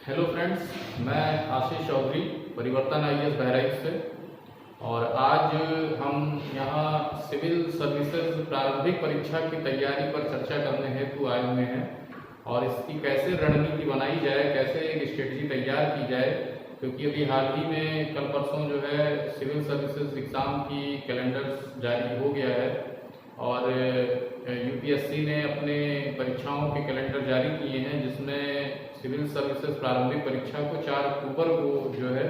Hello friends, मैं आशीष चौधरी परिवर्तन IAS Bahraich से। और आज हम यहाँ सिविल सर्विसेज प्रारंभिक परीक्षा की तैयारी पर चर्चा करने हेतु आए हुए हैं और इसकी कैसे रणनीति बनाई जाए, कैसे एक स्ट्रेटजी तैयार की जाए। क्योंकि अभी हाल ही में कल परसों जो है सिविल सर्विसेज एग्ज़ाम की कैलेंडर जारी हो गया है और यूपीएससी ने अपने परीक्षाओं के कैलेंडर जारी किए हैं, जिसमें सिविल सर्विसेज प्रारंभिक परीक्षा को 4 अक्टूबर को जो है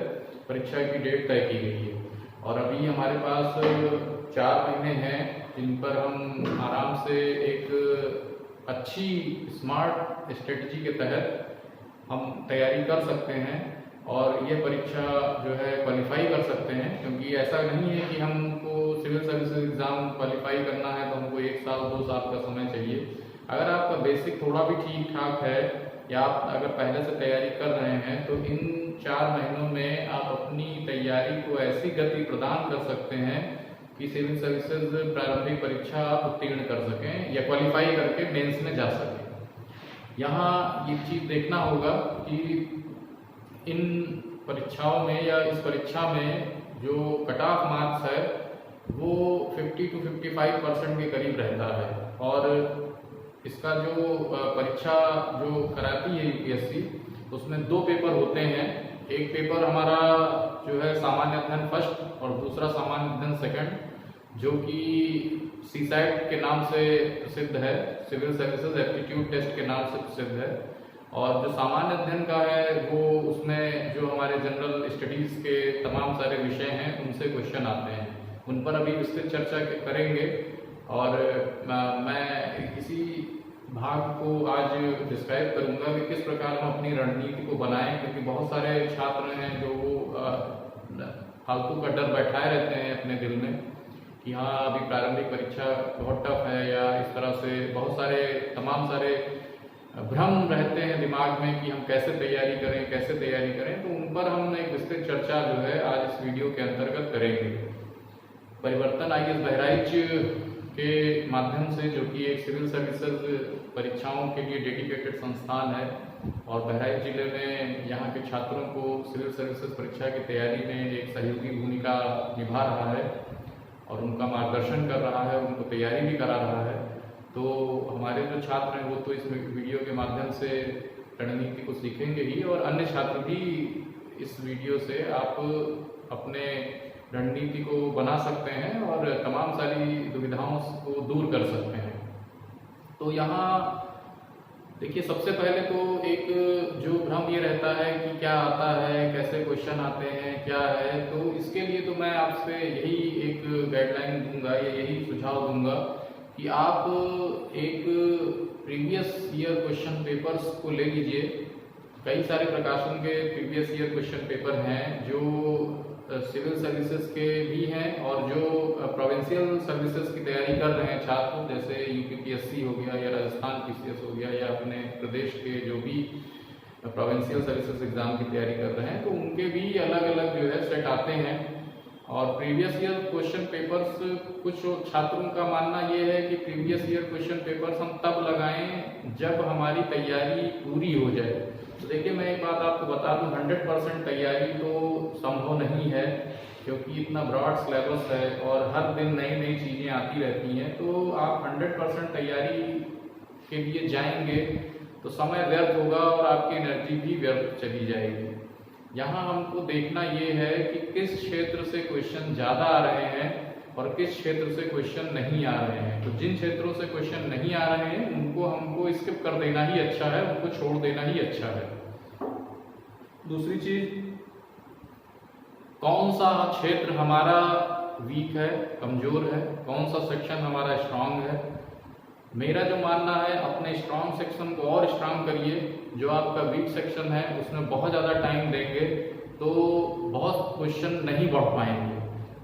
परीक्षा की डेट तय की गई है। और अभी हमारे पास 4 महीने हैं जिन पर हम आराम से एक अच्छी स्मार्ट स्ट्रेटजी के तहत हम तैयारी कर सकते हैं और ये परीक्षा जो है क्वालिफाई कर सकते हैं। क्योंकि ऐसा नहीं है कि हमको सिविल सर्विसेज एग्ज़ाम क्वालिफाई करना है तो हमको 1 साल 2 साल का समय चाहिए। अगर आपका बेसिक थोड़ा भी ठीक ठाक है या आप अगर पहले से तैयारी कर रहे हैं तो इन 4 महीनों में आप अपनी तैयारी को ऐसी गति प्रदान कर सकते हैं कि सिविल सर्विसेज प्रारंभिक परीक्षा आप उत्तीर्ण कर सकें या क्वालिफाई करके मेंस में जा सकें। यहाँ ये चीज़ देखना होगा कि इन परीक्षाओं में या इस परीक्षा में जो कट ऑफ मार्क्स है वो 50 to 55% के करीब रहता है। और इसका जो परीक्षा जो कराती है यूपीएससी, उसमें 2 पेपर होते हैं। एक पेपर हमारा जो है सामान्य अध्ययन फर्स्ट और दूसरा सामान्य अध्ययन सेकंड, जो कि सीसैट के नाम से प्रसिद्ध है, सिविल सर्विसेज एप्टीट्यूड टेस्ट के नाम से प्रसिद्ध है। और जो सामान्य अध्ययन का है वो उसमें जो हमारे जनरल स्टडीज़ के तमाम सारे विषय हैं उनसे क्वेश्चन आते हैं, उन पर अभी विस्तृत चर्चा करेंगे। और मैं इसी भाग को आज डिस्क्राइब करूंगा कि किस प्रकार हम अपनी रणनीति को बनाएं। क्योंकि बहुत सारे छात्र हैं जो फालतू का डर बैठाए रहते हैं अपने दिल में कि हाँ अभी प्रारंभिक परीक्षा बहुत टफ है, या इस तरह से बहुत सारे तमाम सारे भ्रम रहते हैं दिमाग में कि हम कैसे तैयारी करें। तो उन पर हम एक विस्तृत चर्चा जो है आज इस वीडियो के अंतर्गत करेंगे। परिवर्तन आईएएस बहराइच के माध्यम से, जो कि एक सिविल सर्विसेज परीक्षाओं के लिए डेडिकेटेड संस्थान है और बहराइच जिले में यहाँ के छात्रों को सिविल सर्विसेज परीक्षा की तैयारी में एक सहयोगी भूमिका निभा रहा है और उनका मार्गदर्शन कर रहा है, उनको तैयारी भी करा रहा है। तो हमारे जो छात्र हैं वो तो इस वीडियो के माध्यम से रणनीति को सीखेंगे ही, और अन्य छात्र भी इस वीडियो से आप अपने रणनीति को बना सकते हैं और तमाम सारी दुविधाओं को दूर कर सकते हैं। तो यहाँ देखिए, सबसे पहले तो एक जो भ्रम ये रहता है कि क्या आता है, कैसे क्वेश्चन आते हैं, क्या है। तो इसके लिए तो मैं आपसे यही एक गाइडलाइन दूंगा या यही सुझाव दूंगा कि आप एक प्रीवियस ईयर क्वेश्चन पेपर्स को ले लीजिए। कई सारे प्रकाशन के प्रीवियस ईयर क्वेश्चन पेपर हैं जो सिविल सर्विसेज के भी हैं और जो प्रोविंशियल सर्विसेज की तैयारी कर रहे हैं छात्र, जैसे यूपीपीएससी हो गया या राजस्थान पीसीएस हो गया या अपने प्रदेश के जो भी प्रोविंशियल सर्विसेज एग्जाम की तैयारी कर रहे हैं, तो उनके भी अलग अलग जो है सेट आते हैं। और प्रीवियस ईयर क्वेश्चन पेपर्स, कुछ छात्रों का मानना ये है कि प्रीवियस ईयर क्वेश्चन पेपर्स हम तब लगाएं जब हमारी तैयारी पूरी हो जाए। तो देखिए, मैं एक बात आपको बता दूं, 100% तैयारी तो संभव नहीं है, क्योंकि इतना ब्रॉड सिलेबस है और हर दिन नई नई चीज़ें आती रहती हैं। तो आप 100% तैयारी के लिए जाएंगे तो समय व्यर्थ होगा और आपकी एनर्जी भी व्यर्थ चली जाएगी। यहाँ हमको देखना ये है कि किस क्षेत्र से क्वेश्चन ज़्यादा आ रहे हैं और किस क्षेत्र से क्वेश्चन नहीं आ रहे हैं। तो जिन क्षेत्रों से क्वेश्चन नहीं आ रहे हैं उनको हमको स्किप कर देना ही अच्छा है, उनको छोड़ देना ही अच्छा है। दूसरी चीज, कौन सा क्षेत्र हमारा वीक है, कमजोर है, कौन सा सेक्शन हमारा स्ट्रांग है। मेरा जो मानना है, अपने स्ट्रांग सेक्शन को और स्ट्रांग करिए, जो आपका वीक सेक्शन है उसमें बहुत ज़्यादा टाइम देंगे तो बहुत क्वेश्चन नहीं बढ़ पाएंगे।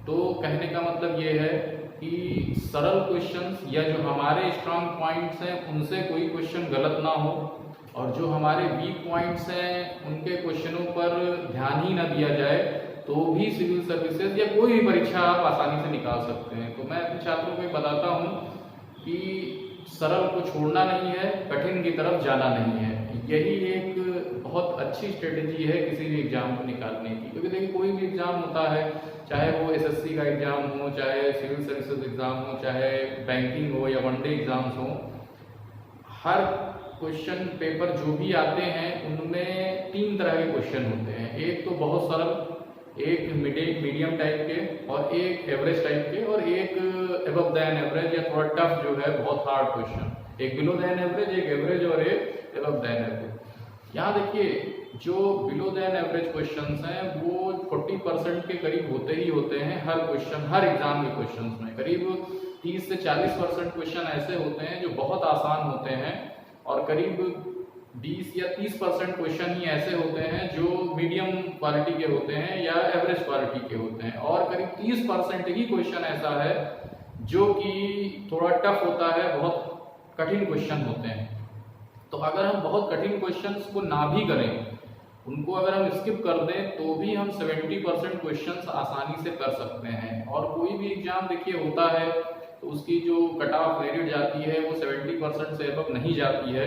तो कहने का मतलब ये है कि सरल क्वेश्चंस या जो हमारे स्ट्रांग पॉइंट्स हैं उनसे कोई क्वेश्चन गलत ना हो, और जो हमारे वीक पॉइंट्स हैं उनके क्वेश्चनों पर ध्यान ही ना दिया जाए, तो भी सिविल सर्विसेज या कोई भी परीक्षा आप आसानी से निकाल सकते हैं। तो मैं अपने छात्रों को बताता हूँ कि सरल को छोड़ना नहीं है, कठिन की तरफ जाना नहीं है। हैं। यही एक बहुत अच्छी स्ट्रेटेजी है किसी भी एग्जाम को निकालने की, क्योंकि देखिए कोई भी एग्जाम होता है, चाहे वो एसएससी का एग्जाम हो, चाहे सिविल सर्विसेज एग्जाम हो, चाहे बैंकिंग हो या वनडे एग्जाम्स हो, हर क्वेश्चन पेपर जो भी आते हैं उनमें 3 तरह के क्वेश्चन होते हैं। एक तो बहुत सरल, एक मीडियम टाइप के, और एक एवरेज टाइप के, और एक अबव दैन एवरेज या थोड़ा टफ जो है, बहुत हार्ड क्वेश्चन। एक बिलो दैन एवरेज, एक एवरेज और एक अबव दैन एवरेज। यहाँ देखिए जो बिलो दैन एवरेज क्वेश्चंस हैं वो 40% के करीब होते ही होते हैं हर क्वेश्चन, हर एग्जाम के क्वेश्चंस में। करीब 30 से 40% क्वेश्चन ऐसे होते हैं जो बहुत आसान होते हैं, और करीब 20 या 30% क्वेश्चन ही ऐसे होते हैं जो मीडियम क्वालिटी के होते हैं या एवरेज क्वालिटी के होते हैं, और करीब 30% ही क्वेश्चन ऐसा है जो कि थोड़ा टफ होता है, बहुत कठिन क्वेश्चन होते हैं। तो अगर हम बहुत कठिन क्वेश्चंस को ना भी करें, उनको अगर हम स्किप कर दें, तो भी हम 70% क्वेश्चंस आसानी से कर सकते हैं। और कोई भी एग्जाम देखिए होता है तो उसकी जो कट ऑफ मेरिट जाती है वो 70% से अबव नहीं जाती है।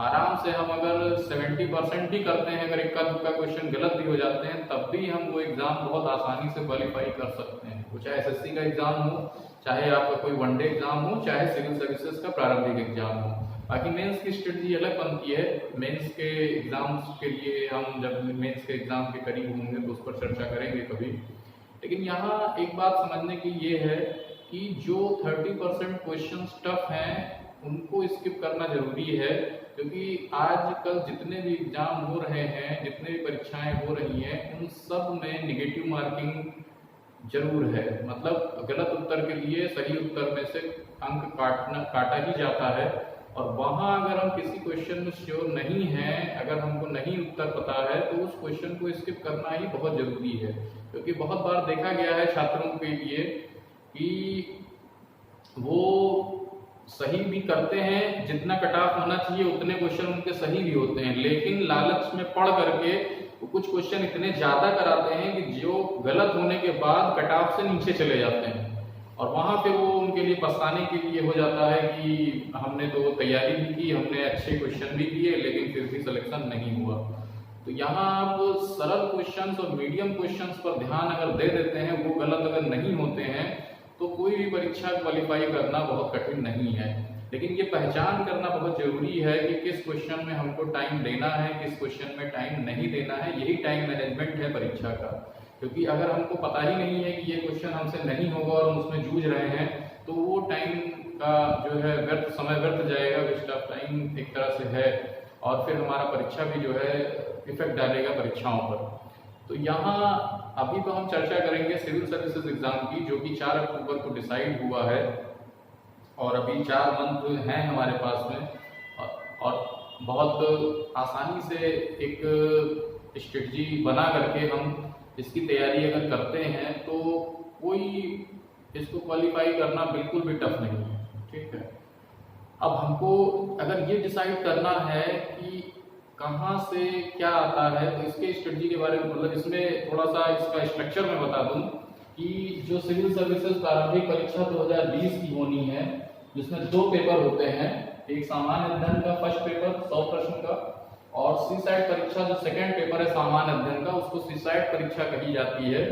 आराम से हम अगर 70% भी करते हैं, अगर इक्का दुक्का क्वेश्चन गलत भी हो जाते हैं, तब भी हम वो एग्जाम बहुत आसानी से क्वालिफाई कर सकते हैं। वो चाहे एसएससी का एग्जाम हो, चाहे आपका कोई वनडे एग्जाम हो, चाहे सिविल सर्विसेज का प्रारंभिक एग्जाम हो। बाकी मेंस की स्ट्रेटजी अलग बनती है। मेंस के एग्जाम्स के लिए हम जब मेंस के एग्जाम के करीब होंगे तो उस पर चर्चा करेंगे कभी। लेकिन यहाँ एक बात समझने की ये है कि जो 30% क्वेश्चंस टफ हैं उनको स्किप करना जरूरी है, क्योंकि आजकल जितने भी एग्जाम हो रहे हैं, जितने भी परीक्षाएं हो रही हैं, उन सब में निगेटिव मार्किंग जरूर है। मतलब गलत उत्तर के लिए सही उत्तर में से अंक काटा ही जाता है, और वहां अगर हम किसी क्वेश्चन में श्योर नहीं हैं, अगर हमको नहीं उत्तर पता है, तो उस क्वेश्चन को स्किप करना ही बहुत जरूरी है। क्योंकि बहुत बार देखा गया है छात्रों के लिए कि वो सही भी करते हैं, जितना कट ऑफ होना चाहिए उतने क्वेश्चन उनके सही भी होते हैं, लेकिन लालच में पढ़ करके वो कुछ क्वेश्चन इतने ज्यादा कराते हैं कि जो गलत होने के बाद कट ऑफ से नीचे चले जाते हैं, और वहां पे वो उनके लिए पछताने के लिए हो जाता है कि हमने तो तैयारी भी की, हमने अच्छे क्वेश्चन भी किए, लेकिन फिर भी सिलेक्शन नहीं हुआ। तो यहाँ आप सरल क्वेश्चंस और मीडियम क्वेश्चंस पर ध्यान अगर दे देते हैं, वो गलत अगर नहीं होते हैं, तो कोई भी परीक्षा क्वालिफाई करना बहुत कठिन नहीं है। लेकिन ये पहचान करना बहुत जरूरी है कि किस क्वेश्चन में हमको टाइम देना है, किस क्वेश्चन में टाइम नहीं देना है। यही टाइम मैनेजमेंट है परीक्षा का। क्योंकि अगर हमको पता ही नहीं है कि ये क्वेश्चन हमसे नहीं होगा और हम उसमें जूझ रहे हैं, तो वो टाइम का जो है समय व्यर्थ जाएगा, वेस्ट ऑफ टाइम एक तरह से है, और फिर हमारा परीक्षा भी जो है इफेक्ट डालेगा परीक्षाओं पर। तो यहाँ अभी तो हम चर्चा करेंगे सिविल सर्विसेज एग्जाम की, जो कि 4 अक्टूबर को डिसाइड हुआ है, और अभी 4 मंथ हैं हमारे पास में, और बहुत आसानी से एक स्ट्रेटजी बना करके हम इसकी तैयारी अगर करते हैं तो कोई इसको क्वालिफाई करना बिल्कुल भी टफ नहीं है। ठीक है, अब हमको अगर ये डिसाइड करना है कि कहाँ से क्या आता है, तो इसके स्ट्रेटजी के बारे में, मतलब इसमें थोड़ा सा इसका स्ट्रक्चर मैं बता दूं कि जो सिविल सर्विसेज प्रारंभिक परीक्षा 2020 की होनी है, जिसमें 2 पेपर होते हैं, एक सामान्य अध्ययन का फर्स्ट पेपर 100 प्रश्न का, और सीसैट परीक्षा जो सेकंड पेपर है सामान्य अध्ययन का, उसको सीसैट परीक्षा कही जाती है,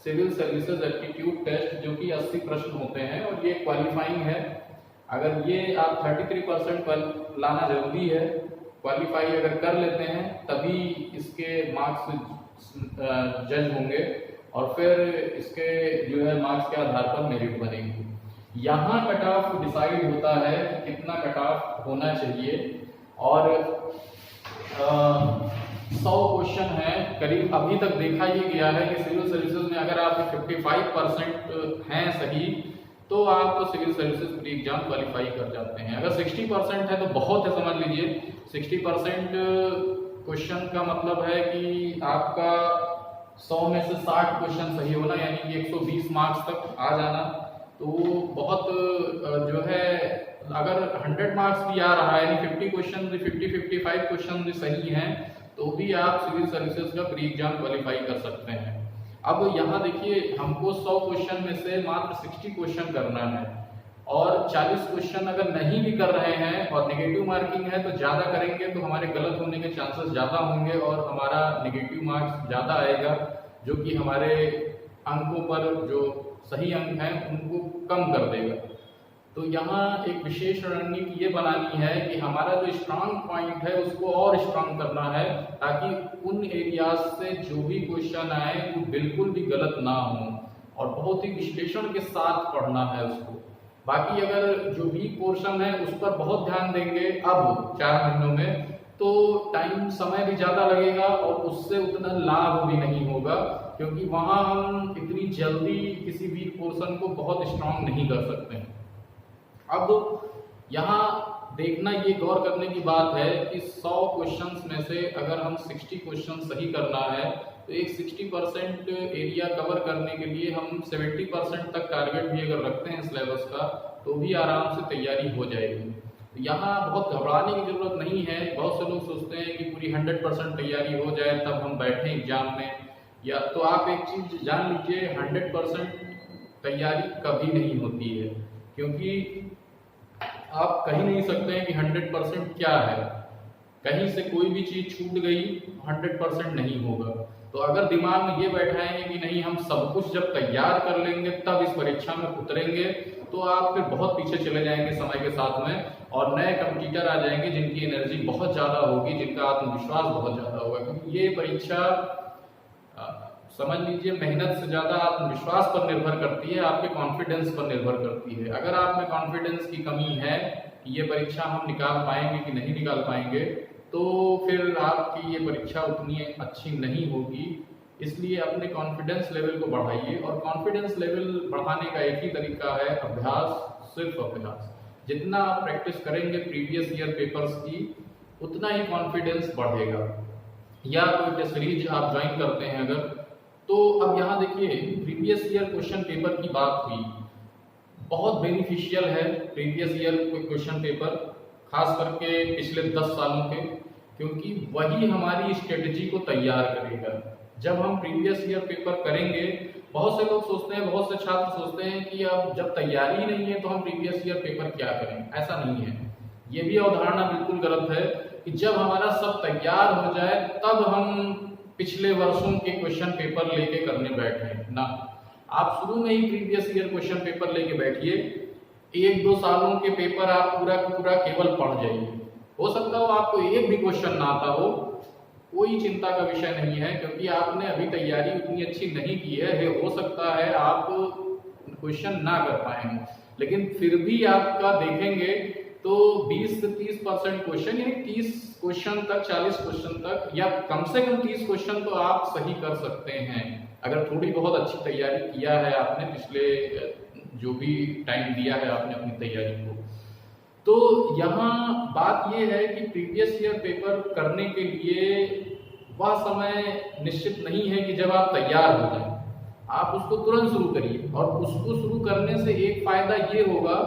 सिविल सर्विसेज एप्टीट्यूड टेस्ट, जो कि 80 प्रश्न होते हैं, और ये क्वालिफाइंग है। अगर ये आप 33% लाना जरूरी है, क्वालिफाई अगर कर लेते हैं तभी इसके मार्क्स जज होंगे, और फिर इसके जो है मार्क्स के आधार पर मेरिट बनेगी। यहाँ कट ऑफ डिसाइड होता है कि कितना कट ऑफ होना चाहिए, और 100 क्वेश्चन है करीब। अभी तक देखा ये गया है कि सिविल सर्विसेज में अगर आप 55% हैं सही, तो आप तो civil services pre exam qualify कर जाते हैं। अगर 60% है तो बहुत है, समझ लीजिए 60% क्वेश्चन का मतलब है कि आपका 100 में से 60 क्वेश्चन सही होना, यानी कि 120 मार्क्स तक आ जाना। तो बहुत जो है, अगर 100 मार्क्स भी आ रहा है, यानी 50 क्वेश्चन भी 55 क्वेश्चन भी सही हैं, तो भी आप सिविल सर्विसेज का प्री एग्जाम क्वालिफाई कर सकते हैं। अब यहाँ देखिए, हमको 100 क्वेश्चन में से मात्र 60 क्वेश्चन करना है, और 40 क्वेश्चन अगर नहीं भी कर रहे हैं और नेगेटिव मार्किंग है तो ज़्यादा करेंगे तो हमारे गलत होने के चांसेस ज़्यादा होंगे और हमारा नेगेटिव मार्क्स ज़्यादा आएगा, जो कि हमारे अंकों पर जो सही अंक हैं उनको कम कर देगा। तो यहाँ एक विशेष रणनीति ये बनानी है कि हमारा जो स्ट्रांग पॉइंट है उसको और स्ट्रांग करना है, ताकि उन एरियाज से जो भी क्वेश्चन आए वो बिल्कुल भी गलत ना हो और बहुत ही विश्लेषण के साथ पढ़ना है उसको। बाकी अगर जो वीक पोर्शन है उस पर बहुत ध्यान देंगे अब 4 महीनों में, तो टाइम समय भी ज़्यादा लगेगा और उससे उतना लाभ भी नहीं होगा, क्योंकि वहाँ हम इतनी जल्दी किसी वीक पोर्शन को बहुत स्ट्रांग नहीं कर सकते हैं। अब यहाँ देखना, ये गौर करने की बात है कि 100 क्वेश्चंस में से अगर हम 60 क्वेश्चन सही करना है तो एक 60% एरिया कवर करने के लिए हम 70% तक टारगेट भी अगर रखते हैं सिलेबस का तो भी आराम से तैयारी हो जाएगी। तो यहाँ बहुत घबराने की जरूरत नहीं है। बहुत से लोग सोचते हैं कि पूरी 100% तैयारी हो जाए तब हम बैठें एग्जाम में, या तो आप एक चीज़ जान लीजिए, 100% तैयारी कभी नहीं होती है, क्योंकि आप कह नहीं सकते हैं कि 100% क्या है। कहीं से कोई भी चीज़ छूट गई 100% नहीं होगा। तो अगर दिमाग में ये बैठाएंगे कि नहीं हम सब कुछ जब तैयार कर लेंगे तब इस परीक्षा में उतरेंगे, तो आप फिर बहुत पीछे चले जाएंगे समय के साथ में, और नए कंपटीटर आ जाएंगे जिनकी एनर्जी बहुत ज़्यादा होगी, जिनका आत्मविश्वास बहुत ज़्यादा होगा। क्योंकि ये परीक्षा समझ लीजिए मेहनत से ज़्यादा आत्मविश्वास पर निर्भर करती है, आपके कॉन्फिडेंस पर निर्भर करती है। अगर आप में कॉन्फिडेंस की कमी है कि ये परीक्षा हम निकाल पाएंगे कि नहीं निकाल पाएंगे, तो फिर आपकी ये परीक्षा उतनी अच्छी नहीं होगी। इसलिए अपने कॉन्फिडेंस लेवल को बढ़ाइए, और कॉन्फिडेंस लेवल बढ़ाने का एक ही तरीका है, अभ्यास, सिर्फ अभ्यास। जितना आप प्रैक्टिस करेंगे प्रीवियस ईयर पेपर्स की, उतना ही कॉन्फिडेंस बढ़ेगा। या कोई टेस्ट सीरीज आप ज्वाइन करते हैं अगर, तो अब यहाँ देखिए प्रीवियस ईयर क्वेश्चन पेपर की बात हुई, बहुत बेनिफिशियल है प्रीवियस ईयर क्वेश्चन पेपर, खास करके पिछले 10 सालों के, क्योंकि वही हमारी स्ट्रेटजी को तैयार करेगा। जब हम प्रीवियस ईयर पेपर करेंगे, बहुत से लोग सोचते हैं, बहुत से छात्र सोचते हैं कि अब जब तैयारी नहीं है तो हम प्रीवियस ईयर पेपर क्या करें। ऐसा नहीं है, ये भी अवधारणा बिल्कुल गलत है कि जब हमारा सब तैयार हो जाए तब हम पिछले वर्षों के क्वेश्चन पेपर लेके करने बैठे ना। आप शुरू में ही प्रीवियस ईयर क्वेश्चन पेपर लेके बैठिए, 1-2 सालों के पेपर आप पूरा पूरा केवल पढ़ जाइए। हो सकता हो आपको एक भी क्वेश्चन ना आता हो, कोई चिंता का विषय नहीं है, क्योंकि आपने अभी तैयारी उतनी अच्छी नहीं की है। हो सकता है आप क्वेश्चन ना कर पाएंगे, लेकिन फिर भी आपका देखेंगे तो 20 से 30% क्वेश्चन, यानी 30 क्वेश्चन तक, 40 क्वेश्चन तक, या कम से कम 30 क्वेश्चन तो आप सही कर सकते हैं अगर थोड़ी बहुत अच्छी तैयारी किया है आपने, पिछले जो भी टाइम दिया है आपने अपनी तैयारी को। तो यहाँ बात यह है कि प्रीवियस ईयर पेपर करने के लिए वह समय निश्चित नहीं है कि जब आप तैयार हो जाए, आप उसको तुरंत शुरू करिए। और उसको शुरू करने से एक फायदा ये होगा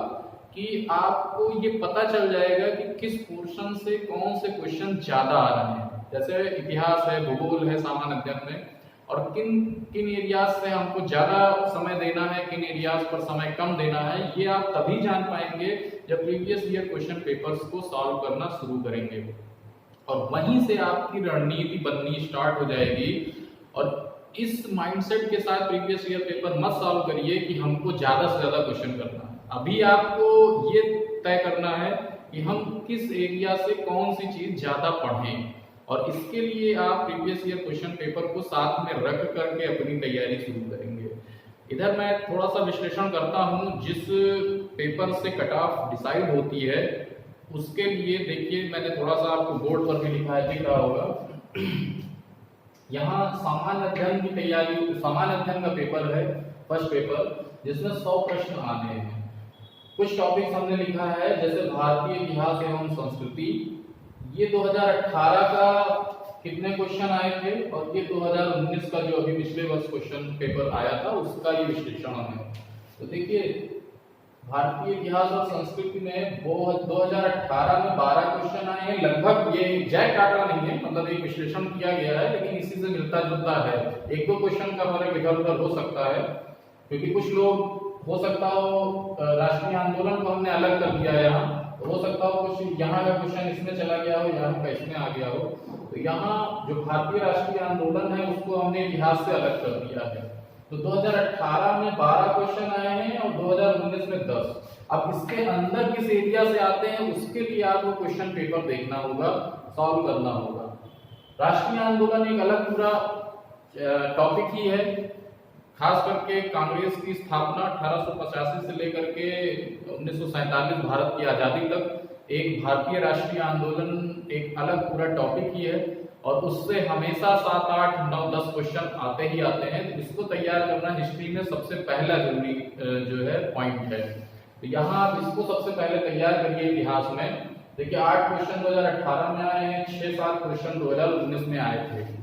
कि आपको ये पता चल जाएगा कि किस पोर्शन से कौन से क्वेश्चन ज्यादा आ रहे हैं। जैसे इतिहास है, भूगोल है, सामान्य अध्ययन में, और किन किन एरियाज से हमको ज्यादा समय देना है, किन एरियाज पर समय कम देना है, ये आप तभी जान पाएंगे जब प्रीवियस ईयर क्वेश्चन पेपर्स को सॉल्व करना शुरू करेंगे। और वहीं से आपकी रणनीति बननी स्टार्ट हो जाएगी। और इस माइंडसेट के साथ प्रीवियस ईयर पेपर मत सॉल्व करिए कि हमको ज्यादा से ज्यादा क्वेश्चन करना है। अभी आपको ये तय करना है कि हम किस एरिया से कौन सी चीज ज्यादा पढ़ें, और इसके लिए आप प्रीवियस ईयर क्वेश्चन पेपर को साथ में रख करके अपनी तैयारी शुरू करेंगे। इधर मैं थोड़ा सा विश्लेषण करता हूँ, जिस पेपर से कट ऑफ डिसाइड होती है उसके लिए देखिए, मैंने थोड़ा सा आपको बोर्ड पर भी लिखा है, दिख रहा होगा। यहाँ सामान्य अध्ययन की तैयारी, सामान्य अध्ययन का पेपर है, फर्स्ट पेपर, जिसमें 100 प्रश्न आने हैं। कुछ टॉपिक्स हमने लिखा है, जैसे भारतीय इतिहास एवं संस्कृति, ये 2018 का कितने क्वेश्चन आए थे, और ये 2019 का जो अभी पिछले वर्ष क्वेश्चन पेपर आया था उसका ये विश्लेषण है। तो देखिए भारतीय इतिहास और संस्कृति में 2018 में 12 क्वेश्चन आए हैं लगभग। ये एग्जैक्ट आंकड़ा नहीं है, मतलब एक विश्लेषण किया गया है, लेकिन इसी से मिलता जुलता है। 1-2 क्वेश्चन का फर्क इधर उधर हो सकता है, क्योंकि कुछ लोग हो सकता हो राष्ट्रीय आंदोलन को हमने अलग कर दिया है यहाँ, तो हो सकता हो कुछ यहाँ का क्वेश्चन इसमें चला गया हो, यहाँ का इसमें आ गया हो। तो यहाँ जो भारतीय राष्ट्रीय आंदोलन है उसको हमने इतिहास से अलग कर दिया है। तो 2018 में 12 क्वेश्चन आए हैं और 2019 में 10। अब इसके अंदर किस एरिया से आते हैं उसके लिए आपको क्वेश्चन पेपर देखना होगा, सॉल्व करना होगा। राष्ट्रीय आंदोलन एक अलग पूरा टॉपिक ही है। खास करके कांग्रेस की स्थापना 1885 से लेकर के 1947 भारत की आजादी तक एक भारतीय राष्ट्रीय आंदोलन एक अलग पूरा टॉपिक ही है और उससे हमेशा 7, 8, 9, 10 क्वेश्चन आते ही आते हैं। तो इसको तैयार करना हिस्ट्री में सबसे पहला जरूरी जो है पॉइंट है। तो यहाँ आप इसको सबसे पहले तैयार करिए इतिहास में। देखिए 8 क्वेश्चन 2018 में आए हैं, 6-7 क्वेश्चन 2019 में आए थे।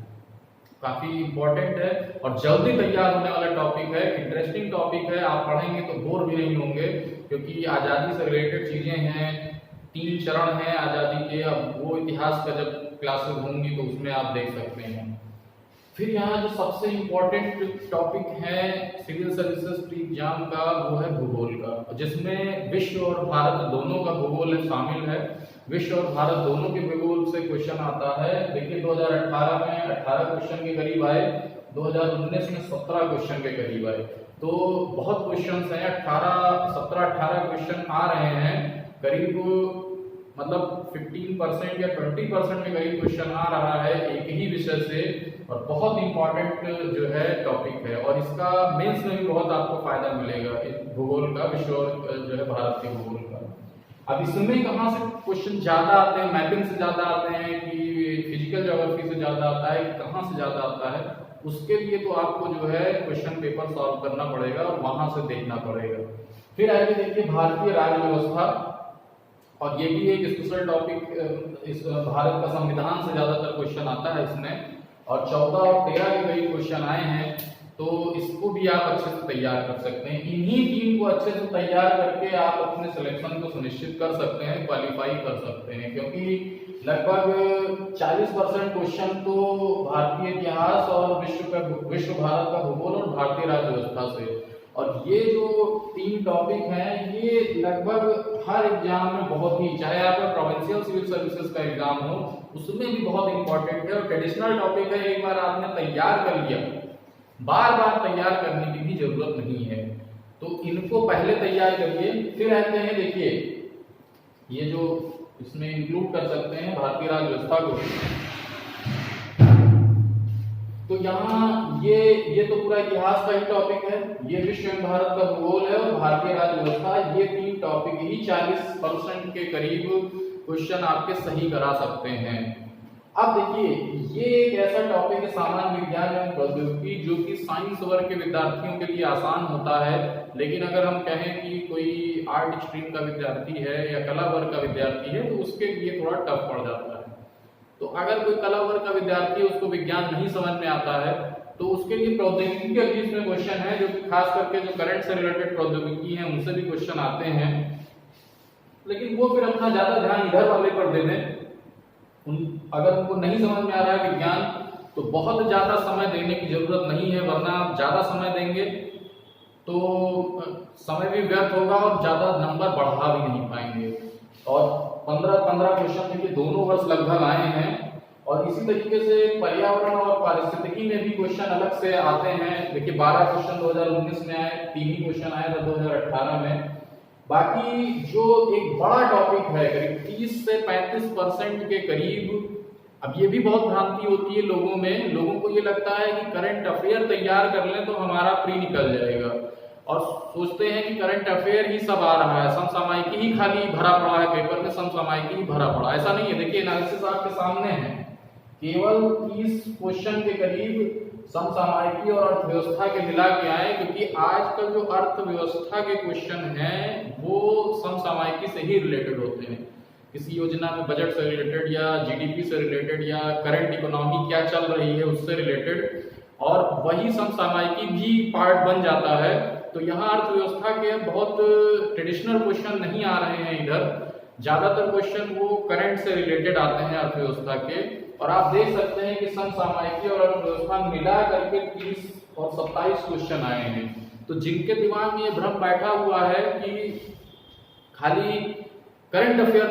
काफी इंपॉर्टेंट है और जल्दी तैयार होने वाला टॉपिक है, इंटरेस्टिंग टॉपिक है। आप पढ़ेंगे तो बोर भी नहीं होंगे क्योंकि आजादी से रिलेटेड चीजें हैं, 3 चरण हैं आजादी के। अब वो इतिहास का जब क्लासेस होंगी तो उसमें आप देख सकते हैं। फिर यहाँ जो सबसे इम्पोर्टेंट टॉपिक है सिविल सर्विसेज प्री एग्जाम का वो है भूगोल का, जिसमें विश्व और भारत दोनों का भूगोल शामिल है। विश्व और भारत दोनों के भूगोल से क्वेश्चन आता है। देखिए 2018 में 18 क्वेश्चन के करीब आए, 2019 में 17 क्वेश्चन के करीब आए। तो बहुत क्वेश्चन हैं, 17-18 क्वेश्चन आ रहे हैं। करीब मतलब 15% या 20% के करीब क्वेश्चन आ रहा है एक ही विषय से और बहुत इंपॉर्टेंट जो है टॉपिक है और इसका मेंस में भी बहुत आपको फायदा मिलेगा भूगोल का, विश्व जो है भारत के भूगोल का। अब इसमें कहाँ से क्वेश्चन ज्यादा आते हैं, मैपिंग से ज्यादा आते हैं कि फिजिकल ज्योग्राफी से ज्यादा आता है, कहाँ से ज्यादा आता है, उसके लिए तो आपको जो है क्वेश्चन पेपर सॉल्व करना पड़ेगा और वहां से देखना पड़ेगा। फिर आगे देखिए भारतीय राज्य व्यवस्था, और ये भी एक स्पेशल टॉपिक। इस भारत का संविधान से ज्यादातर क्वेश्चन आता है इसमें और 14 और 13 के करीब क्वेश्चन आए हैं। तो इसको भी आप अच्छे से तैयार कर सकते हैं। इन्हीं 3 को अच्छे से तैयार करके आप अपने सिलेक्शन को सुनिश्चित कर सकते हैं, क्वालिफाई कर सकते हैं, क्योंकि लगभग 40% क्वेश्चन तो भारतीय इतिहास और विश्व भारत का भूगोल और भारतीय राज्य व्यवस्था से। और ये जो 3 टॉपिक हैं ये लगभग हर एग्जाम में बहुत ही, चाहे आपका प्रोविंशियल सिविल सर्विसेज का एग्जाम हो उसमें भी बहुत इंपॉर्टेंट है और ट्रेडिशनल टॉपिक है। एक बार आपने तैयार कर लिया, बार बार तैयार करने की भी जरूरत नहीं है। तो इनको पहले तैयार करिए। फिर आते हैं, देखिए ये जो इसमें इंक्लूड कर सकते हैं भारतीय राज्य व्यवस्था को। तो यहाँ ये तो पूरा इतिहास का ही टॉपिक है, ये विश्व एवं भारत का भूगोल है और भारतीय राज्य व्यवस्था। ये 3 टॉपिक ही 40% के करीब क्वेश्चन आपके सही करा सकते हैं। अब देखिए ये एक ऐसा टॉपिक है सामान्य विज्ञान एवं प्रौद्योगिकी जो कि साइंस वर्ग के विद्यार्थियों के लिए आसान होता है। लेकिन अगर हम कहें कि कोई आर्ट स्ट्रीम का विद्यार्थी है या कला वर्ग का विद्यार्थी है तो उसके लिए थोड़ा टफ पड़ जाता है। तो अगर कोई कला वर्ग का विद्यार्थी है उसको विज्ञान नहीं समझ में आता है तो उसके लिए प्रौद्योगिकी के बीच में क्वेश्चन है, जो खास करके जो करंट से रिलेटेड प्रौद्योगिकी है उनसे भी क्वेश्चन आते हैं। लेकिन वो फिर अपना ज्यादा ध्यान इधर वाले पर दे दें। अगर उनको नहीं समझ में आ रहा है विज्ञान तो बहुत ज्यादा समय देने की जरूरत नहीं है, वरना आप ज्यादा समय देंगे तो समय भी व्यर्थ होगा और ज्यादा नंबर बढ़ा भी नहीं पाएंगे। और 15 क्वेश्चन देखिए दोनों वर्ष लगभग आए हैं। और इसी तरीके से पर्यावरण और पारिस्थितिकी में भी क्वेश्चन अलग से आते हैं। देखिए 12 क्वेश्चन 2019 में आए, 3 ही क्वेश्चन आए था 2018 में। बाकी जो एक बड़ा टॉपिक है करीब 30 से 35% के करीब, अब ये भी बहुत भ्रांति होती है लोगों में, लोगों को ये लगता है कि करंट अफेयर तैयार कर लें तो हमारा प्री निकल जाएगा और सोचते हैं कि करंट अफेयर ही सब आ रहा है, समसामयिकी ही खाली भरा पड़ा है पेपर में, समसामयिकी ही भरा पड़ा। ऐसा नहीं है। देखिए एनालिसिस आपके सामने है, केवल 30 क्वेश्चन के करीब समसामयिकी और अर्थव्यवस्था के मिला के आए, क्योंकि आजकल जो अर्थव्यवस्था के क्वेश्चन हैं वो समसामयिकी से ही रिलेटेड होते हैं। किसी योजना में बजट से रिलेटेड या जीडीपी से रिलेटेड या करंट इकोनॉमी क्या चल रही है उससे रिलेटेड, और वही समसामयिकी भी पार्ट बन जाता है। तो यहाँ अर्थव्यवस्था के बहुत ट्रेडिशनल क्वेश्चन नहीं आ रहे हैं इधर, ज्यादातर क्वेश्चन वो करंट से रिलेटेड आते हैं अर्थव्यवस्था के। और आप देख सकते हैं कि समसामयिकी और अर्थव्यवस्था मिला करके 30 और 27 क्वेश्चन आए हैं। तो जिनके दिमाग में ये भ्रम बैठा हुआ है कि खाली करंट अफेयर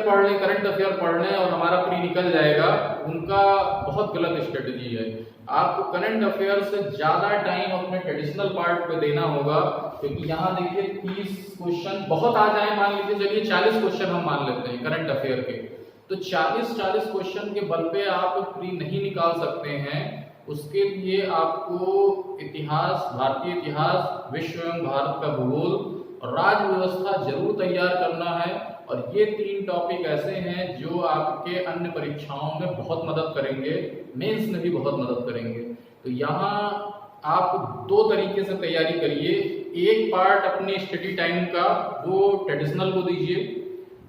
पढ़ लें और हमारा प्री निकल जाएगा, उनका बहुत गलत स्ट्रेटजी है। आपको करंट अफेयर से ज़्यादा टाइम अपने ट्रेडिशनल पार्ट पे देना होगा, क्योंकि यहाँ देखिए 30 क्वेश्चन बहुत आ जाए, मान लीजिए चलिए 40 क्वेश्चन हम मान लेते हैं करंट अफेयर के, तो 40 क्वेश्चन के बल पे आप प्री नहीं निकाल सकते हैं। उसके लिए आपको इतिहास, भारतीय इतिहास, विश्व एवं भारत का भूगोल और राज्य व्यवस्था जरूर तैयार करना है। और ये 3 टॉपिक ऐसे हैं जो आपके अन्य परीक्षाओं में बहुत मदद करेंगे, मेंस में भी बहुत मदद करेंगे। तो यहाँ आप 2 तरीके से तैयारी करिए। एक पार्ट अपने स्टडी टाइम का वो ट्रेडिशनल को दीजिए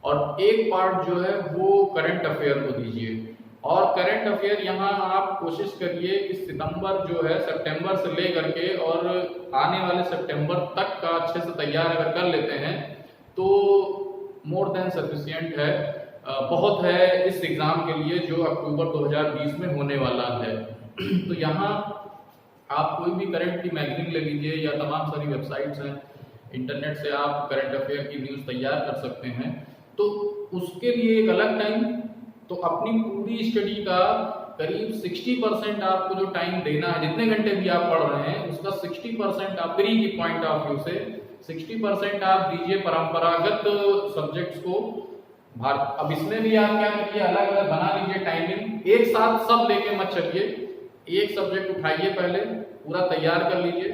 और एक पार्ट जो है वो करंट अफेयर को दीजिए। और करंट अफेयर यहाँ आप कोशिश करिए कि सितंबर से लेकर के और आने वाले सितंबर तक का अच्छे से तैयार अगर कर लेते हैं तो मोर देन सफिशिएंट है, बहुत है इस एग्जाम के लिए जो अक्टूबर 2020 में होने वाला है। तो यहाँ आप कोई भी करंट की मैगजीन ले लीजिए या तमाम सारी वेबसाइट्स हैं, इंटरनेट से आप करंट अफेयर की न्यूज़ तैयार कर सकते हैं। तो उसके लिए एक अलग टाइम, तो अपनी पूरी स्टडी का करीब 60% आपको जो टाइम देना है, जितने घंटे भी आप पढ़ रहे हैं उसका 60% आप प्री की पॉइंट ऑफ व्यू से 60% आप दीजिए परंपरागत सब्जेक्ट्स को। अब इसमें भी आप क्या करिए, अलग अलग बना लीजिए टाइमिंग, एक साथ सब लेके मत चलिए। एक सब्जेक्ट उठाइए, पहले पूरा तैयार कर लीजिए,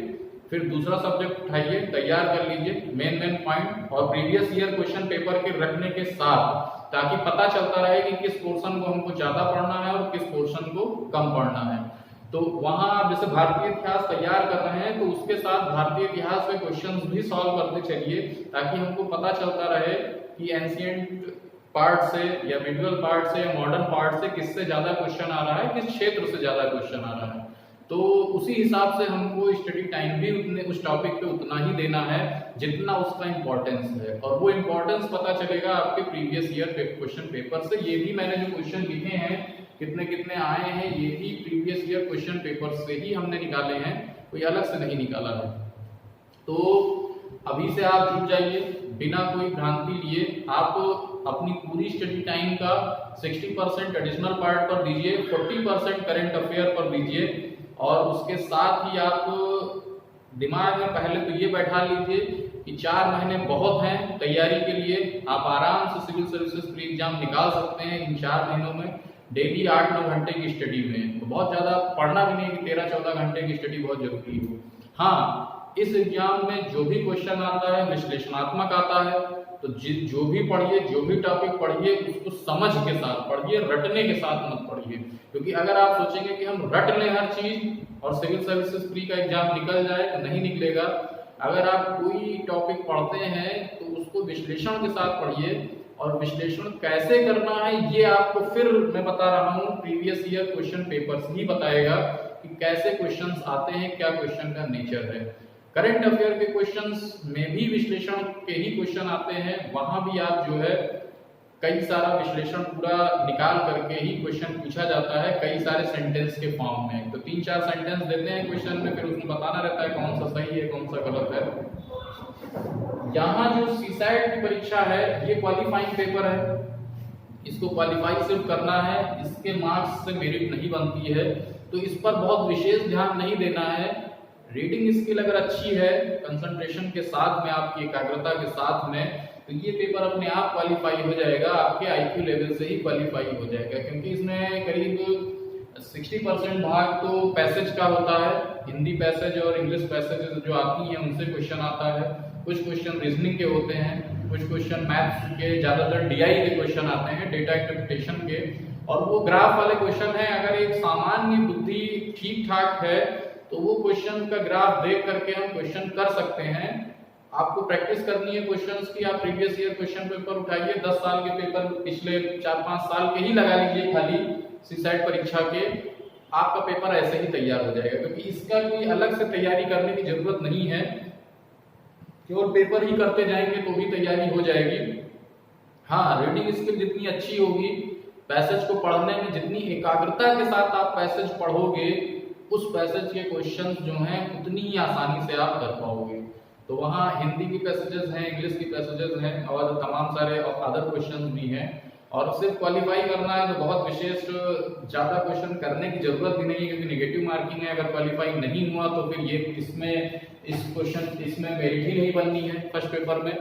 फिर दूसरा सब्जेक्ट उठाइए, तैयार कर लीजिए मेन पॉइंट और प्रीवियस ईयर क्वेश्चन पेपर के रखने के साथ, ताकि पता चलता रहे कि किस पोर्शन को हमको ज्यादा पढ़ना है और किस पोर्शन को कम पढ़ना है। तो वहां आप जैसे भारतीय इतिहास तैयार कर रहे हैं तो उसके साथ भारतीय इतिहास के क्वेश्चंस भी सॉल्व करते चलिए, ताकि हमको पता चलता रहे कि एंशिएंट पार्ट से या मिडिवल पार्ट से या मॉडर्न पार्ट से किससे ज्यादा क्वेश्चन आ रहा है, किस क्षेत्र से ज्यादा क्वेश्चन आ रहा है। तो उसी हिसाब से हमको स्टडी टाइम भी उस टॉपिक पे उतना ही देना है जितना उसका इम्पोर्टेंस है, और वो इम्पोर्टेंस पता चलेगा आपके प्रीवियस ईयर क्वेश्चन पेपर से। ये भी मैंने जो क्वेश्चन लिखे हैं कितने कितने आए हैं, ये भी प्रीवियस ईयर क्वेश्चन पेपर से ही हमने निकाले हैं, कोई अलग से नहीं निकाला है। तो अभी से आप जुट जाइए, बिना कोई भ्रांति लिए आप अपनी पूरी स्टडी टाइम का 60% एडिशनल पार्ट पर दीजिए, 40% करंट अफेयर पर दीजिए, और उसके साथ ही आप दिमाग में पहले तो ये बैठा लीजिए कि 4 महीने बहुत हैं तैयारी के लिए। आप आराम से सिविल सर्विसेज प्री एग्जाम निकाल सकते हैं इन 4 महीनों में, डेली 8-9 घंटे की स्टडी में। तो बहुत ज़्यादा पढ़ना भी नहीं कि 13-14 घंटे की स्टडी बहुत जरूरी हो। हाँ, इस एग्जाम में जो भी क्वेश्चन आता है विश्लेषणात्मक आता है, तो जो भी पढ़िए, जो भी टॉपिक पढ़िए उसको समझ के साथ पढ़िए, रटने के साथ मत पढ़िए। क्योंकि अगर आप सोचेंगे कि हम रट लें हर चीज और सिविल सर्विसेज प्री का एग्जाम निकल जाए, तो नहीं निकलेगा। अगर आप कोई टॉपिक पढ़ते हैं तो उसको विश्लेषण के साथ पढ़िए, और विश्लेषण कैसे करना है ये आपको फिर मैं बता रहा हूँ, प्रीवियस ईयर क्वेश्चन पेपर्स ही बताएगा कि कैसे क्वेश्चंस आते हैं, क्या क्वेश्चन का नेचर है। करंट अफेयर के क्वेश्चंस में भी विश्लेषण के ही क्वेश्चन आते हैं, वहां भी आप जो है कई सारा विश्लेषण पूरा निकाल करके ही क्वेश्चन पूछा जाता है, कई सारे सेंटेंस के फॉर्म में। तो 3-4 सेंटेंस देते हैं क्वेश्चन में, फिर उसमें बताना रहता है कौन सा सही है कौन सा गलत है। यहाँ जो सीसैट की परीक्षा है ये क्वालिफाइंग पेपर है, इसको क्वालिफाई सिर्फ करना है, इसके मार्क्स से मेरिट नहीं बनती है, तो इस पर बहुत विशेष ध्यान नहीं देना है। रीडिंग स्किल अगर अच्छी है, कंसंट्रेशन के साथ में, आपकी एकाग्रता के साथ में, तो ये पेपर अपने आप क्वालिफाई हो जाएगा, आपके आईक्यू लेवल से ही क्वालिफाई हो जाएगा। क्योंकि इसमें करीब 60% भाग तो पैसेज का होता है, हिंदी पैसेज और इंग्लिश पैसेज जो आती हैं उनसे क्वेश्चन आता है, कुछ क्वेश्चन रीजनिंग के होते हैं, कुछ क्वेश्चन मैथ्स के, ज्यादातर डीआई के क्वेश्चन आते हैं, डेटा इंटरप्रिटेशन के, और वो ग्राफ वाले क्वेश्चन है। अगर एक सामान्य बुद्धि ठीक ठाक है तो वो क्वेश्चन का ग्राफ देख करके हम क्वेश्चन कर सकते हैं। आपको प्रैक्टिस करनी है क्वेश्चंस की, आप प्रीवियस ईयर क्वेश्चन पेपर उठाइए, 10 साल के पेपर पिछले 4-5 साल के ही लगा लीजिए खाली सीसैट परीक्षा के, आपका पेपर ऐसे ही तैयार हो जाएगा। क्योंकि इसका कोई अलग से तैयारी करने की जरूरत नहीं है, केवल पेपर ही करते जाएंगे तो भी तैयारी हो जाएगी। हाँ, रीडिंग स्किल जितनी अच्छी होगी, पैसेज को पढ़ने में जितनी एकाग्रता के साथ आप पैसेज पढ़ोगे, उस पैसेज के क्वेश्चंस जो हैं उतनी ही आसानी से आप कर पाओगे। तो वहाँ हिंदी की पैसेजेस हैं, इंग्लिश की पैसेजेस हैं और तमाम सारे अदर क्वेश्चन भी हैं। और सिर्फ क्वालिफाई करना है तो बहुत विशेष ज़्यादा क्वेश्चन करने की जरूरत भी नहीं है, क्योंकि नेगेटिव मार्किंग है। अगर क्वालिफाई नहीं हुआ तो फिर ये इसमें मेरिट ही नहीं बननी है फर्स्ट पेपर में।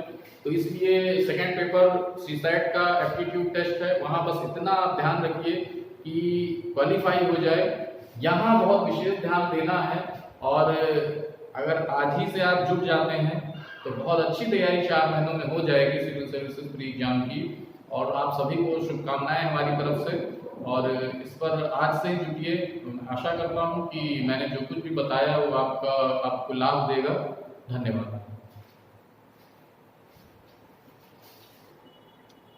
तो इसलिए सेकेंड पेपर सीसैट का एप्टीट्यूड टेस्ट है, वहाँ बस इतना आप ध्यान रखिए कि क्वालिफाई हो जाए, यहाँ बहुत विशेष ध्यान देना है। और अगर आज ही से आप जुट जाते हैं तो बहुत अच्छी तैयारी 4 महीनों में हो जाएगी सिविल सर्विसेज प्री एग्जाम की। और आप सभी को शुभकामनाएं हमारी तरफ से, और इस पर आज से ही जुटिए। आशा करता हूं कि मैंने जो कुछ भी बताया वो आपको लाभ देगा। धन्यवाद।